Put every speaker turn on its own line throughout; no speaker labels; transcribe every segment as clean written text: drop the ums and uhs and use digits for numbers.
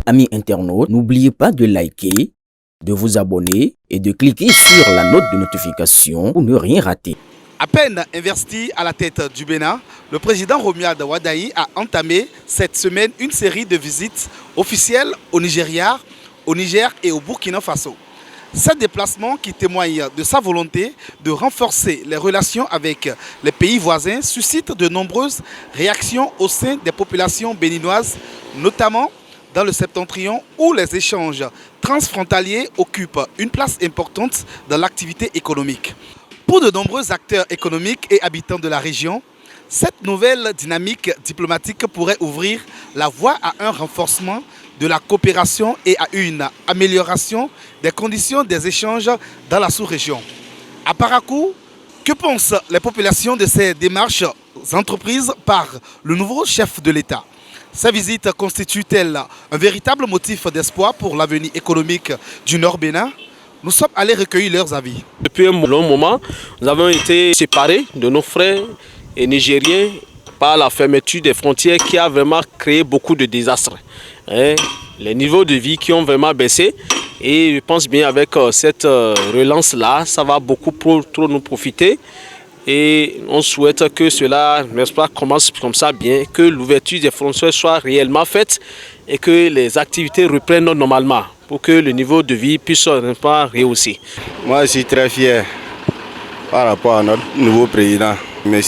Amis internautes, n'oubliez pas de liker, de vous abonner et de cliquer sur la note de notification pour ne rien rater.
À peine investi à la tête du Bénin, le président Romuald Wadayi a entamé cette semaine une série de visites officielles au Nigeria, au Niger et au Burkina Faso. Ces déplacements qui témoignent de sa volonté de renforcer les relations avec les pays voisins suscitent de nombreuses réactions au sein des populations béninoises, notamment dans le septentrion où les échanges transfrontaliers occupent une place importante dans l'activité économique. Pour de nombreux acteurs économiques et habitants de la région, cette nouvelle dynamique diplomatique pourrait ouvrir la voie à un renforcement de la coopération et à une amélioration des conditions des échanges dans la sous-région. À Parakou, que pensent les populations de ces démarches entreprises par le nouveau chef de l'État? Sa visite constitue-t-elle un véritable motif d'espoir pour l'avenir économique du Nord Bénin? Nous sommes allés recueillir leurs avis.
Depuis un long moment, nous avons été séparés de nos frères nigériens par la fermeture des frontières qui a vraiment créé beaucoup de désastres. Les niveaux de vie qui ont vraiment baissé et je pense bien avec cette relance-là, ça va beaucoup trop nous profiter. Et on souhaite que cela, n'est-ce pas, commence comme ça bien, que l'ouverture des frontières soit réellement faite et que les activités reprennent normalement pour que le niveau de vie puisse, n'est-ce pas, rehausser.
Moi, je suis très fier par rapport à notre nouveau président, M.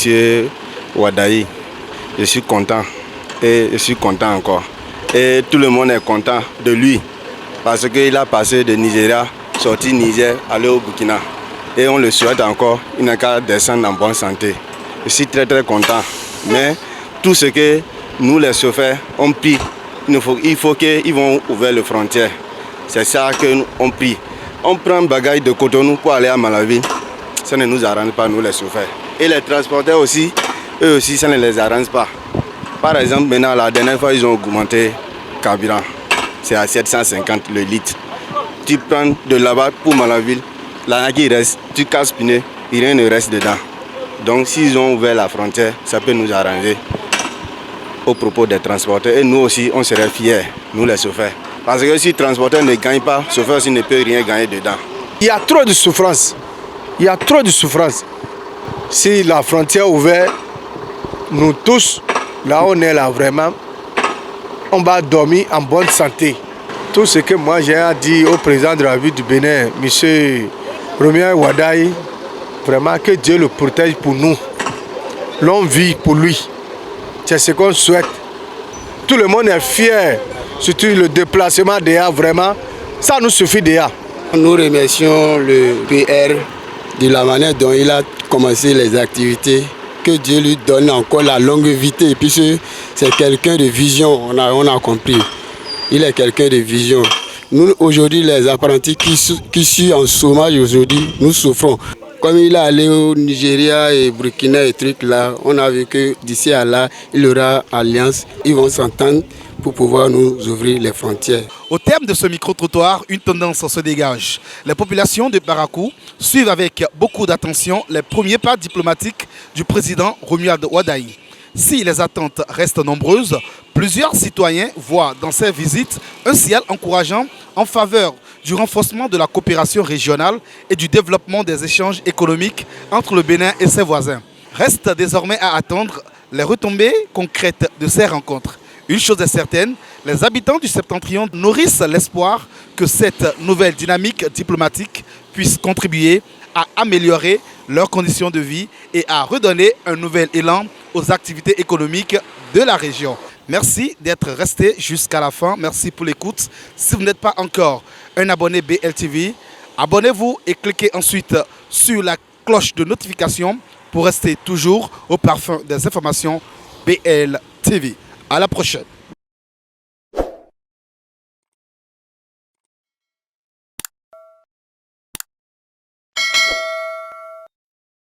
Wadayi. Je suis content et je suis content encore. Et tout le monde est content de lui parce qu'il a passé de Nigeria, sorti Niger, aller au Burkina. Et on le souhaite encore, il n'a qu'à descendre en bonne santé. Je suis très content. Mais tout ce que nous les chauffeurs ont pris, il faut qu'ils vont ouvrir les frontières. C'est ça qu'on prie. On prend un bagage de Cotonou pour aller à Malawi. Ça ne nous arrange pas, nous les chauffeurs. Et les transporteurs aussi, eux aussi, ça ne les arrange pas. Par exemple, maintenant, la dernière fois, ils ont augmenté le carburant. C'est à 750 le litre. Tu prends de là-bas pour Malawi, là qui reste, tu casses pneu, rien ne reste dedans. Donc s'ils ont ouvert la frontière, ça peut nous arranger au propos des transporteurs. Et nous aussi, on serait fiers, nous les chauffeurs. Parce que si le transporteur ne gagne pas, le chauffeur aussi ne peut rien gagner dedans.
Il y a trop de souffrance. Il y a trop de souffrance. Si la frontière est ouverte, nous tous, là on est là vraiment, on va dormir en bonne santé. Tout ce que moi j'ai à dire au président de la ville du Bénin, M. Romuald Wadayi, vraiment que Dieu le protège pour nous. L'on vit pour lui. C'est ce qu'on souhaite. Tout le monde est fier, surtout le déplacement d'EA, vraiment, ça nous suffit d'EA.
Nous remercions le PR de la manière dont il a commencé les activités. Que Dieu lui donne encore la longue vie, puisque c'est quelqu'un de vision, on a compris. Il est quelqu'un de vision. Nous, aujourd'hui, les apprentis qui sont en chômage aujourd'hui, nous souffrons. Comme il est allé au Nigeria et Burkina et trucs là, on a vu que d'ici à là, il y aura alliance. Ils vont s'entendre pour pouvoir nous ouvrir les frontières.
Au terme de ce micro-trottoir, une tendance se dégage. Les populations de Parakou suivent avec beaucoup d'attention les premiers pas diplomatiques du président Romuald Wadayi. Si les attentes restent nombreuses, plusieurs citoyens voient dans ces visites un signal encourageant en faveur du renforcement de la coopération régionale et du développement des échanges économiques entre le Bénin et ses voisins. Reste désormais à attendre les retombées concrètes de ces rencontres. Une chose est certaine, les habitants du septentrion nourrissent l'espoir que cette nouvelle dynamique diplomatique puisse contribuer à améliorer leurs conditions de vie et à redonner un nouvel élan aux activités économiques de la région. Merci d'être resté jusqu'à la fin. Merci pour l'écoute. Si vous n'êtes pas encore un abonné BLTV, abonnez-vous et cliquez ensuite sur la cloche de notification pour rester toujours au parfum des informations BLTV. À la prochaine.